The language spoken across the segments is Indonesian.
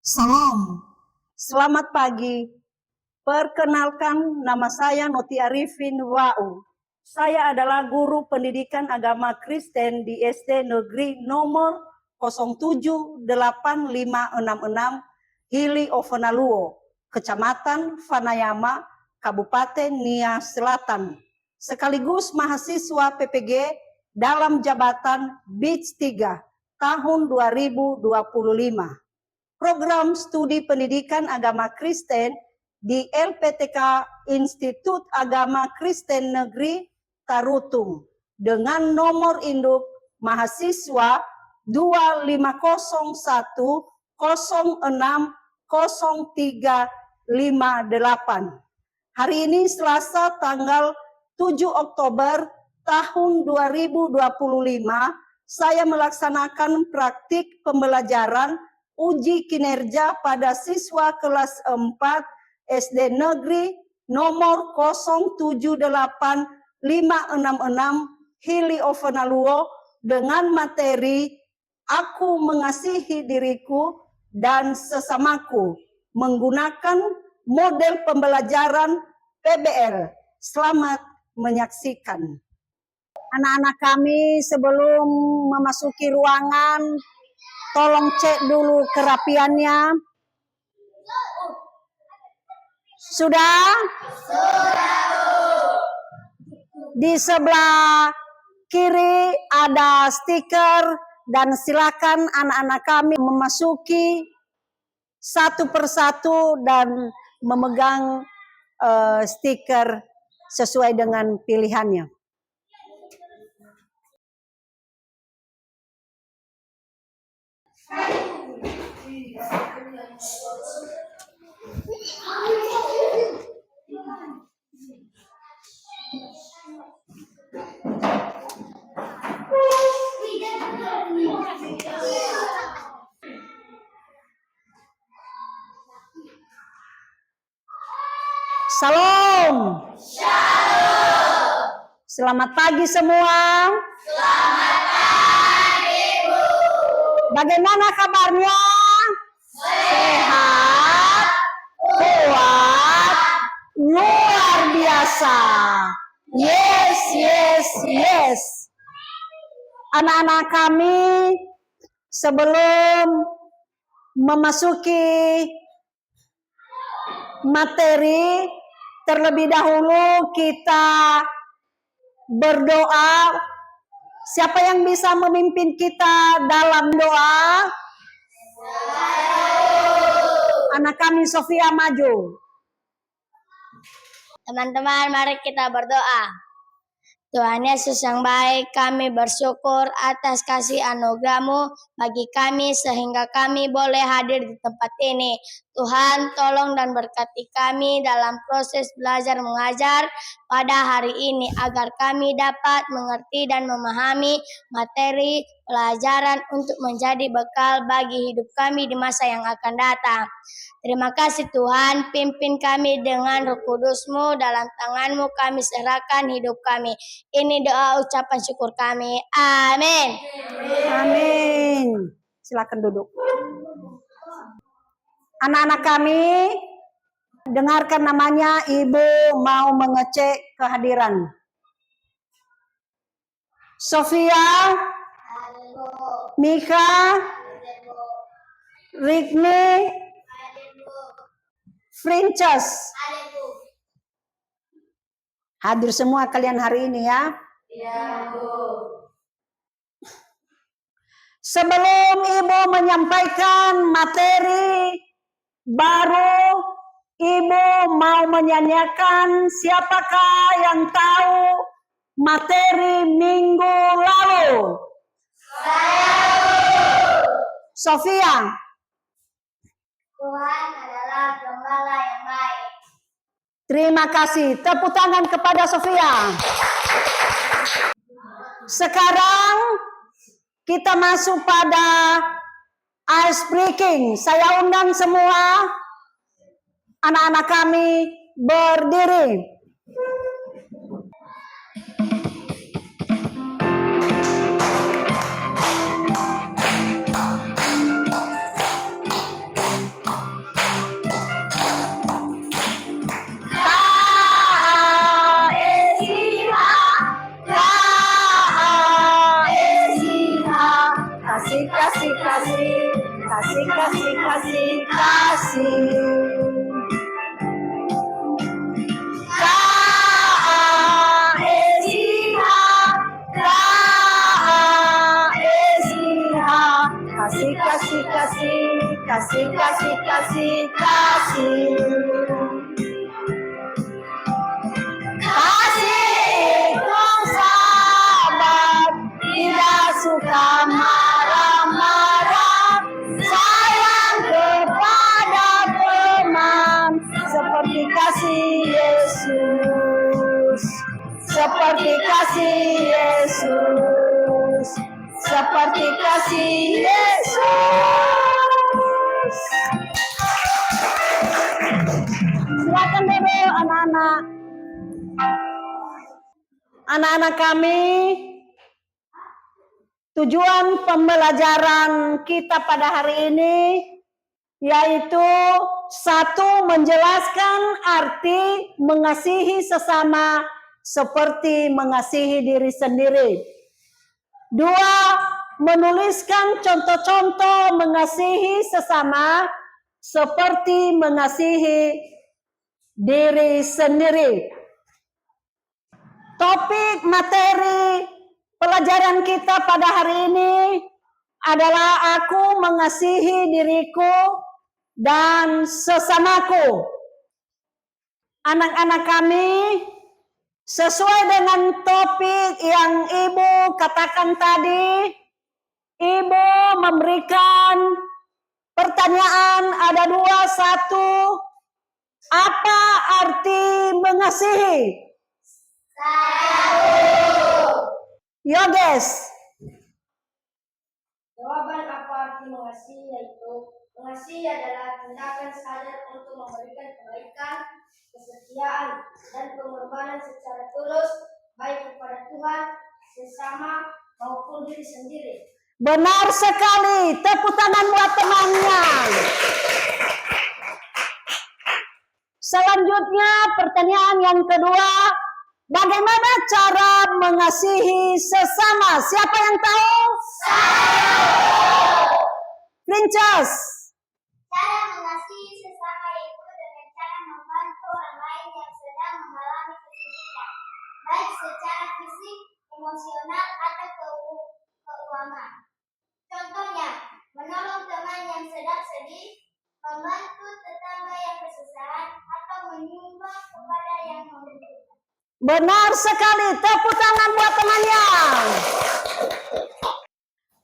Salam. Selamat pagi. Perkenalkan, nama saya Noti Arifin Wau. Saya adalah guru pendidikan agama Kristen di SD Negeri nomor 078566 Hili Ovenaluo, Kecamatan Vanayama, Kabupaten Nia Selatan. Sekaligus mahasiswa PPG dalam jabatan BITS 3 tahun 2025. Program studi pendidikan agama Kristen di LPTK Institut Agama Kristen Negeri Tarutung dengan nomor induk mahasiswa 2501060358. Hari ini Selasa tanggal 7 Oktober tahun 2025, saya melaksanakan praktik pembelajaran uji kinerja pada siswa kelas 4 SD Negeri nomor 078566 Hili Ovenaluo dengan materi Aku Mengasihi Diriku dan Sesamaku menggunakan model pembelajaran PBL. Selamat menyaksikan. Anak-anak kami sebelum memasuki ruangan, tolong cek dulu kerapiannya. Sudah? Di sebelah kiri ada stiker dan silakan anak-anak kami memasuki satu persatu dan memegang stiker sesuai dengan pilihannya. Salam. Selamat pagi semua. Selamat pagi, Bu. Bagaimana kabarnya? Sehat, kuat, luar biasa. Yes, yes, yes. Anak-anak kami, sebelum memasuki materi, terlebih dahulu kita berdoa. Siapa yang bisa memimpin kita dalam doa? Anak kami Sofia maju. Teman-teman, mari kita berdoa. Tuhan Yesus yang baik, kami bersyukur atas kasih anugerah-Mu bagi kami sehingga kami boleh hadir di tempat ini. Tuhan, tolong dan berkati kami dalam proses belajar mengajar pada hari ini agar kami dapat mengerti dan memahami materi pelajaran untuk menjadi bekal bagi hidup kami di masa yang akan datang. Terima kasih Tuhan, pimpin kami dengan Roh Kudus-Mu, dalam tangan-Mu kami serahkan hidup kami. Ini doa ucapan syukur kami. Amin. Amin. Silakan duduk. Anak-anak kami, dengarkan namanya, Ibu mau mengecek kehadiran. Sofia, Mika, Rigni, Frances. Hadir semua kalian hari ini ya? Ya, Bu. Sebelum Ibu menyampaikan materi baru, Ibu mau menyanyikan siapakah yang tahu materi minggu lalu? Sofia. Tuhan adalah gembala yang baik. Terima kasih. Tepuk tangan kepada Sofia. Sekarang kita masuk pada ice breaking. Saya undang semua anak-anak kami berdiri. kasih, kasih, kasih, kasih. Kasih, kasih, kasih, kasih, kasih, kasih, kasih. Kasih itu sabar, tidak suka marah-marah, sayang kepada teman, seperti kasih Yesus, seperti kasih Yesus, seperti kasih Yesus. Silakan duduk anak-anak. Anak-anak kami, tujuan pembelajaran kita pada hari ini yaitu satu, menjelaskan arti mengasihi sesama seperti mengasihi diri sendiri. Dua, menuliskan contoh-contoh mengasihi sesama seperti mengasihi diri sendiri. Topik materi pelajaran kita pada hari ini adalah aku mengasihi diriku dan sesamaku. Anak-anak kami, sesuai dengan topik yang Ibu katakan tadi, Ibu memberikan pertanyaan ada dua. Satu, apa arti mengasihi? Yoges. Jawaban apa arti mengasihi yaitu mengasihi adalah tindakan sadar untuk memberikan kebaikan, kesetiaan, dan pengorbanan secara tulus baik kepada Tuhan, sesama maupun diri sendiri. Benar sekali. Tepuk tangan buat temannya. Selanjutnya pertanyaan yang kedua, bagaimana cara mengasihi sesama? Siapa yang tahu? Princess. Cara mengasihi sesama itu dengan cara membantu orang lain yang sedang mengalami kesulitan, baik secara fisik, emosional, atau keuangan. Contohnya, menolong teman yang sedang sedih, membantu tetangga yang kesusahan, atau menyumbang kepada yang membutuhkan. Benar sekali. Tepuk tangan buat temannya.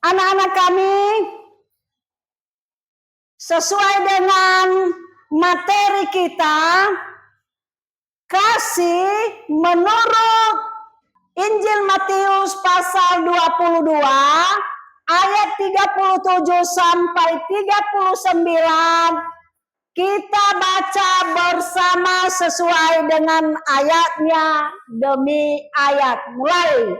Anak-anak kami, sesuai dengan materi kita, kasih menurut Injil Matius pasal 22 ayat 37 sampai 39. Kita baca bersama sesuai dengan ayatnya demi ayat. Mulai.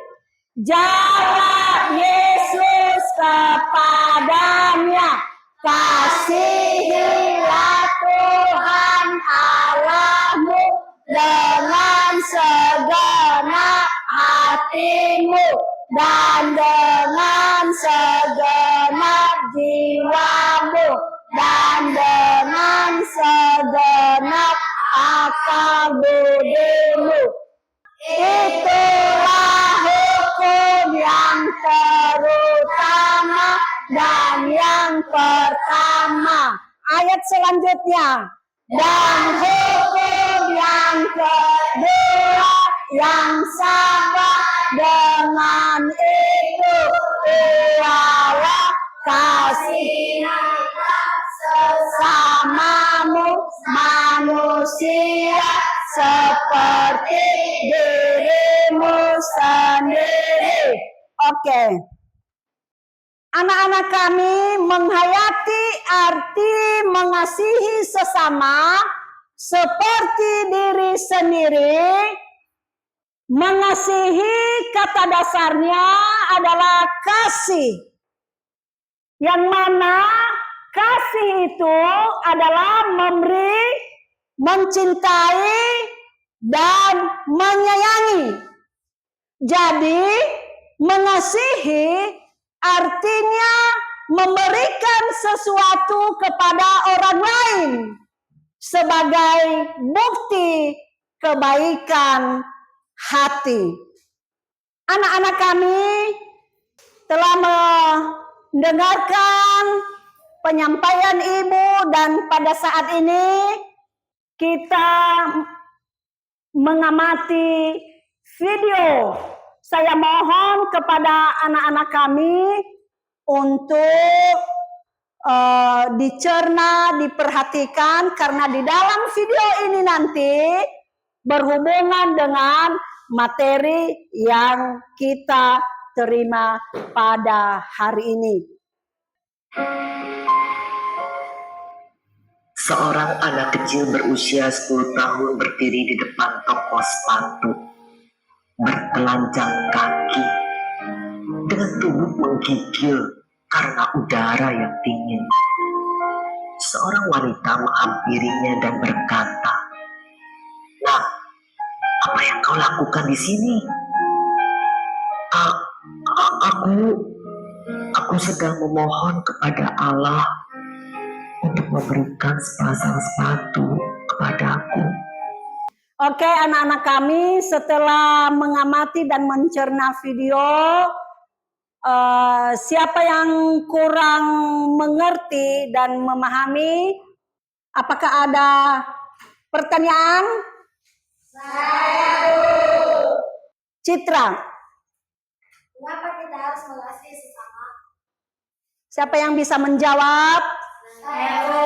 Jawab Yesus kepadanya, kasihilah Tuhan Allahmu dengan segenap hatimu dan dengan segenap jiwamu dan dengan segenap akal budimu. Itulah hukum yang terutama dan yang pertama. Ayat selanjutnya. Dan hukum yang kedua yang sama dengan itu ialah kasihilah sesamamu manusia seperti dirimu sendiri. Oke. Anak-anak kami menghayati arti mengasihi sesama seperti diri sendiri. Mengasihi kata dasarnya adalah kasih. Yang mana kasih itu adalah memberi, mencintai, dan menyayangi. Jadi mengasihi artinya memberikan sesuatu kepada orang lain sebagai bukti kebaikan hati. Anak-anak kami telah mendengarkan penyampaian Ibu dan pada saat ini kita mengamati video. Saya mohon kepada anak-anak kami untuk dicerna, diperhatikan karena di dalam video ini nanti berhubungan dengan materi yang kita terima pada hari ini. Seorang anak kecil berusia 10 tahun berdiri di depan toko sepatu, bertelanjang kaki, dengan tubuh menggigil karena udara yang dingin. Seorang wanita menghampirinya dan berkata, "Nah, apa yang kau lakukan di sini?" Aku sedang memohon kepada Allah untuk memberikan sepasang sepatu kepadaku. Oke, anak-anak kami setelah mengamati dan mencerna video, siapa yang kurang mengerti dan memahami, apakah ada pertanyaan? Citra, Mengapa kita harus mengasihi sesama? siapa yang bisa menjawab? Saya Bu.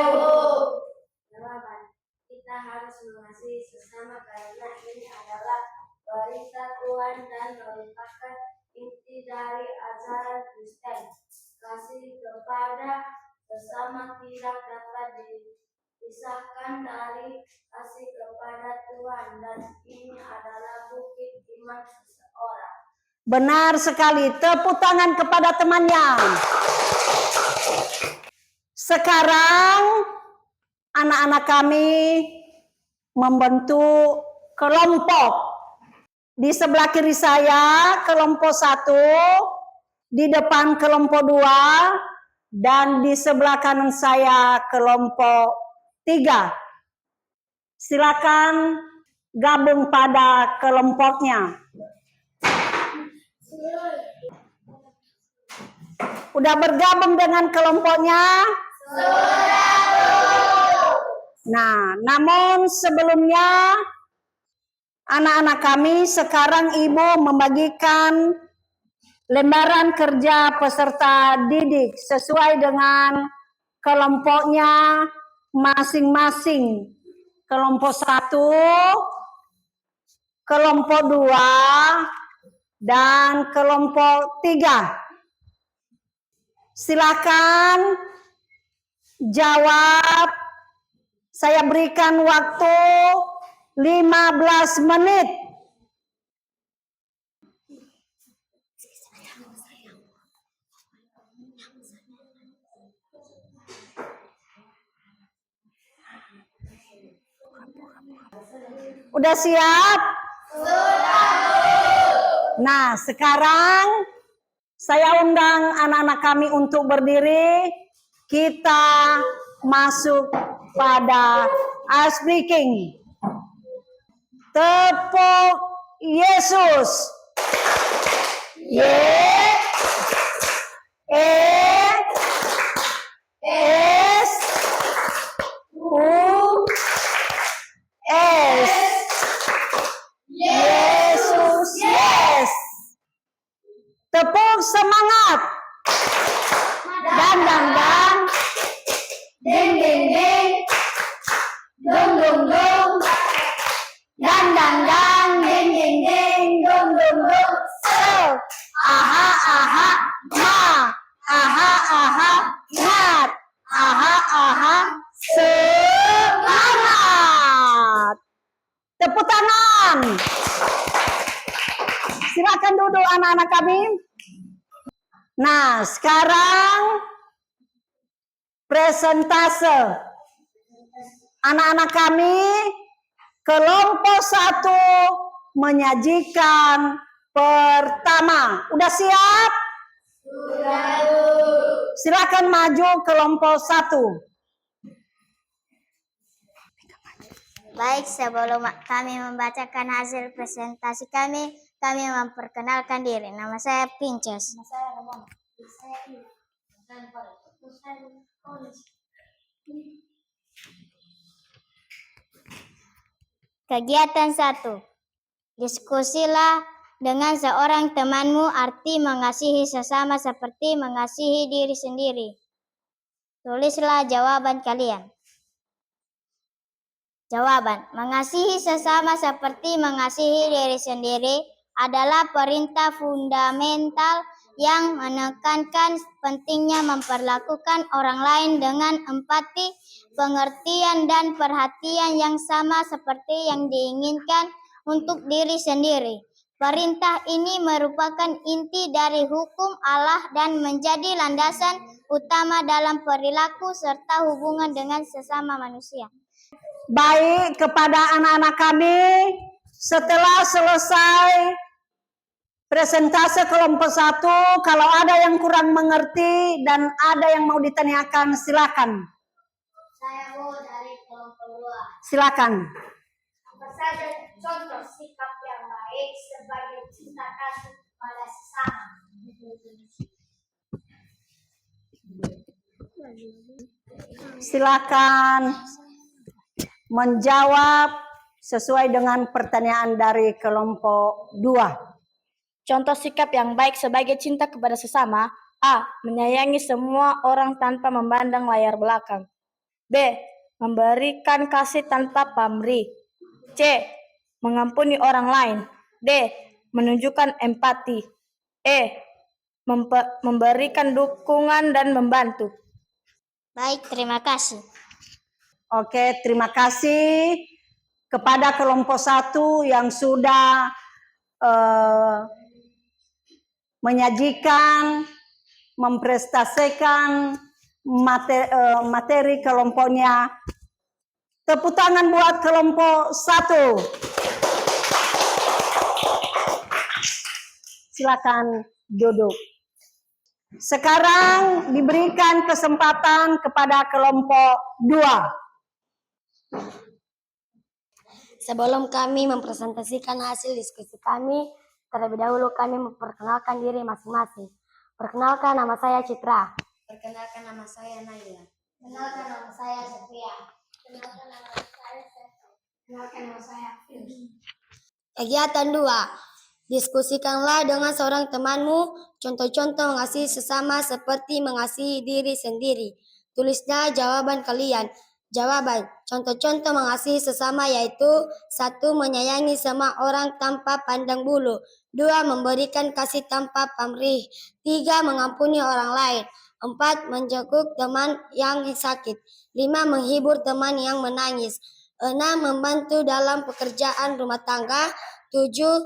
Jawaban, kita harus mengasihi sesama karena ini adalah perintah Tuhan dan merupakan inti dari ajaran Kristen. Kasih kepada sesama tidak dapat dipisahkan dari kasih kepada Tuhan dan ini adalah bukti iman seseorang. Benar sekali, tepuk tangan kepada temannya. Sekarang anak-anak kami membentuk kelompok. Di sebelah kiri saya kelompok 1, di depan kelompok 2, dan di sebelah kanan saya kelompok 3. Silakan gabung pada kelompoknya. Udah bergabung dengan kelompoknya? Nah, namun sebelumnya anak-anak kami sekarang Ibu membagikan lembaran kerja peserta didik sesuai dengan kelompoknya masing-masing. Kelompok 1, kelompok 2, dan kelompok 3. Silakan jawab. Saya berikan waktu 15 menit. Udah siap? Nah, sekarang saya undang anak-anak kami untuk berdiri. Kita masuk pada ice breaking. Tepuk Yesus. Y-E-S-U-S. Yesus, yes. Tepuk semangat. Dan ding ding ding, dung dung dung, dan ding ding ding, dung dung dung. So, aha aha ma, aha aha ngat, aha aha semangat. Tepuk tangan. Silakan duduk anak-anak kami. Nah, sekarang presentase anak-anak kami kelompok 1 menyajikan pertama. Udah siap? Silakan maju kelompok 1. Baik, sebelum kami membacakan hasil presentasi kami memperkenalkan diri. Nama saya Pinches. Kegiatan 1. Diskusilah dengan seorang temanmu arti mengasihi sesama seperti mengasihi diri sendiri. Tulislah jawaban kalian. Jawaban, mengasihi sesama seperti mengasihi diri sendiri adalah perintah fundamental yang menekankan pentingnya memperlakukan orang lain dengan empati, pengertian, dan perhatian yang sama seperti yang diinginkan untuk diri sendiri. Perintah ini merupakan inti dari hukum Allah dan menjadi landasan utama dalam perilaku serta hubungan dengan sesama manusia. Baik, kepada anak-anak kami, setelah selesai presentase kelompok 1, kalau ada yang kurang mengerti dan ada yang mau ditanyakan, silakan. Saya mau dari kelompok 2. Silakan. Apa saja contoh sikap yang baik sebagai cinta kasih pada sesama? Silakan menjawab sesuai dengan pertanyaan dari kelompok 2. Contoh sikap yang baik sebagai cinta kepada sesama. A. Menyayangi semua orang tanpa memandang layar belakang. B. Memberikan kasih tanpa pamrih. C. Mengampuni orang lain. D. Menunjukkan empati. E. Memberikan dukungan dan membantu. Baik, terima kasih. Oke, terima kasih kepada kelompok 1 yang sudah menyajikan, memprestasikan materi kelompoknya. Tepuk tangan buat kelompok 1. Silakan duduk. Sekarang diberikan kesempatan kepada kelompok 2. Sebelum kami mempresentasikan hasil diskusi kami, terlebih dahulu kami memperkenalkan diri masing-masing. Perkenalkan, nama saya Citra. Perkenalkan, nama saya Naila. Perkenalkan, nama saya Sofia. Perkenalkan, nama saya Seto. Perkenalkan, nama saya Kegiatan 2. Diskusikanlah dengan seorang temanmu contoh-contoh mengasihi sesama seperti mengasihi diri sendiri. Tulislah jawaban kalian. Jawaban, contoh-contoh mengasihi sesama yaitu 1. Menyayangi semua orang tanpa pandang bulu. 2. Memberikan kasih tanpa pamrih. 3. Mengampuni orang lain. 4. Menjenguk teman yang sakit. 5. Menghibur teman yang menangis. 6. Membantu dalam pekerjaan rumah tangga. 7.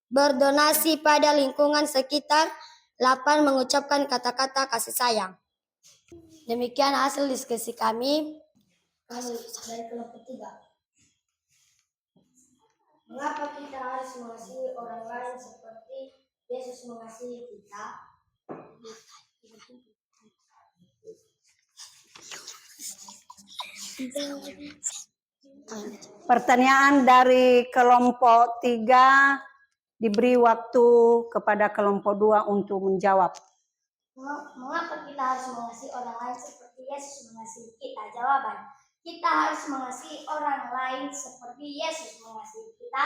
Berdonasi pada lingkungan sekitar. 8. Mengucapkan kata-kata kasih sayang. Demikian hasil diskusi kami dari kelompok 3. Mengapa kita harus mengasihi orang lain seperti Yesus mengasihi kita? Pertanyaan dari kelompok 3 diberi waktu kepada kelompok 2 untuk menjawab. Mengapa kita harus mengasihi orang lain seperti Yesus mengasihi kita? Jawaban, kita harus mengasihi orang lain seperti Yesus mengasihi kita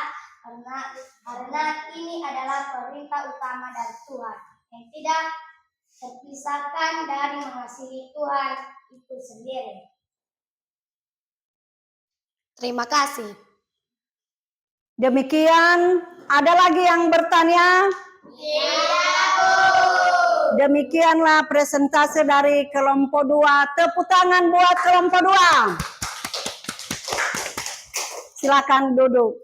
karena ini adalah perintah utama dari Tuhan yang tidak terpisahkan dari mengasihi Tuhan itu sendiri. Terima kasih. Demikian, ada lagi yang bertanya? Demikianlah presentasi dari kelompok 2. Tepuk tangan buat kelompok 2. Silakan duduk.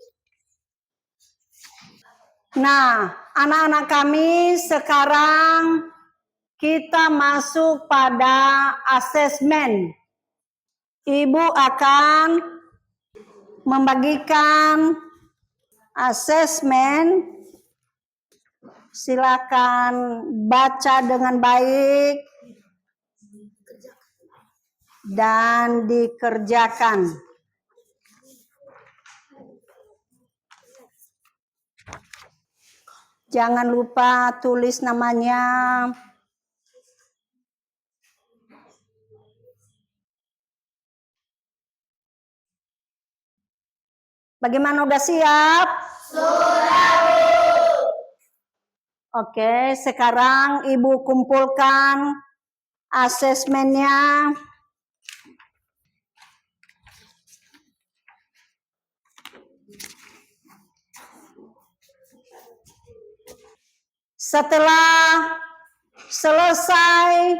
Nah, anak-anak kami, sekarang kita masuk pada asesmen. Ibu akan membagikan asesmen. Silakan baca dengan baik dan dikerjakan. Jangan lupa tulis namanya. Bagaimana, udah siap? Sudah, Bu. Oke, sekarang Ibu kumpulkan asesmennya. Setelah selesai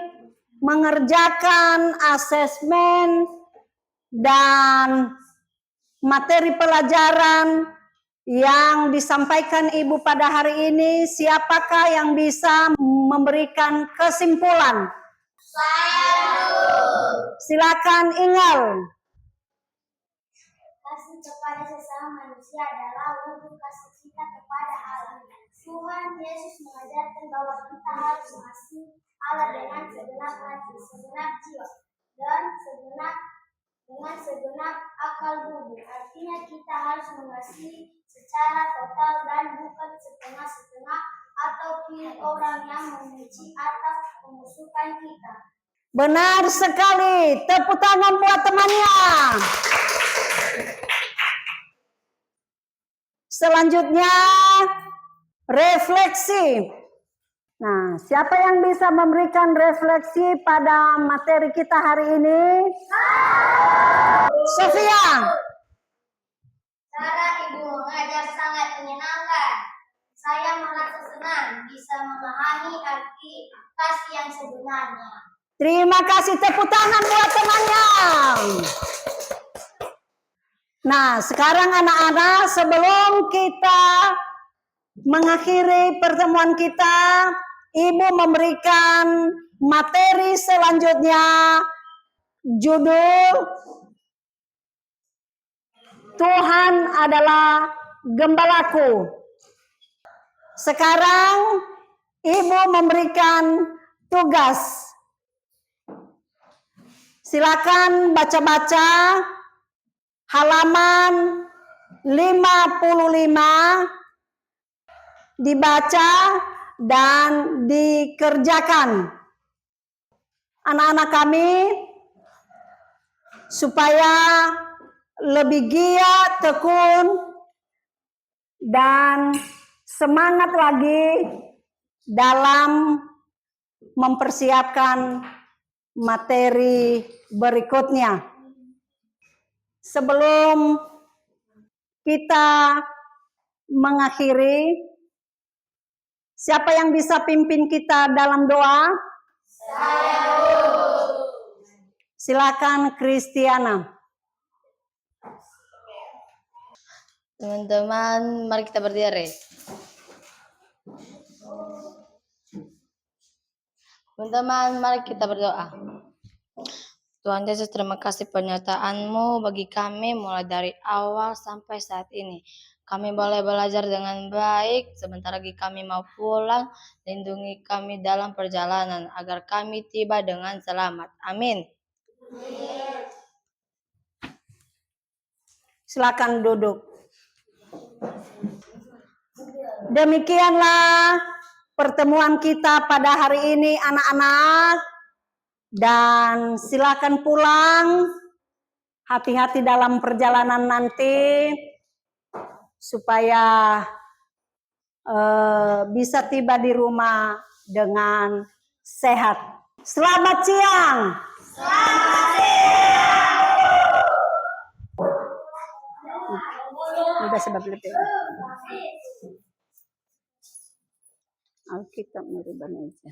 mengerjakan asesmen dan materi pelajaran yang disampaikan Ibu pada hari ini, siapakah yang bisa memberikan kesimpulan? Silakan Ingal. Kasih kepada sesama manusia adalah wujud kasih kita kepada Allah. Tuhan Yesus mengajarkan bahwa kita harus mengasihi Allah dengan segenap hati, segenap jiwa, dan dengan segenap akal budi. Artinya kita harus mengasihi secara total dan bukan setengah-setengah atau pilih orang yang membenci atau memusuhkan kita. Benar sekali. Tepuk tangan buat temannya. Selanjutnya, refleksi. Nah, siapa yang bisa memberikan refleksi pada materi kita hari ini? Sofia. Cara Ibu mengajar sangat menyenangkan. Saya merasa senang bisa memahami arti kasih yang sebenarnya. Terima kasih, tepuk tangan buat temannya. Nah, sekarang anak-anak, sebelum kita mengakhiri pertemuan kita, Ibu memberikan materi selanjutnya, judul Tuhan adalah Gembalaku. Sekarang Ibu memberikan tugas. Silakan baca-baca halaman 55, dibaca dan dikerjakan. Anak-anak kami, supaya lebih giat, tekun, dan semangat lagi dalam mempersiapkan materi berikutnya. Sebelum kita mengakhiri, siapa yang bisa pimpin kita dalam doa? Saya, Bu. Silakan Kristiana. Teman-teman, mari kita berdiri. Teman-teman, mari kita berdoa. Tuhan Yesus, terima kasih penyertaan-Mu bagi kami mulai dari awal sampai saat ini. Kami boleh belajar dengan baik, sebentar lagi kami mau pulang. Lindungi kami dalam perjalanan, agar kami tiba dengan selamat. Amin. Silakan duduk. Demikianlah pertemuan kita pada hari ini, anak-anak. Dan silakan pulang. Hati-hati dalam perjalanan nanti, supaya bisa tiba di rumah dengan sehat. Selamat siang. Selamat siang. Udah sebab lebih. Alkitab merubah aja.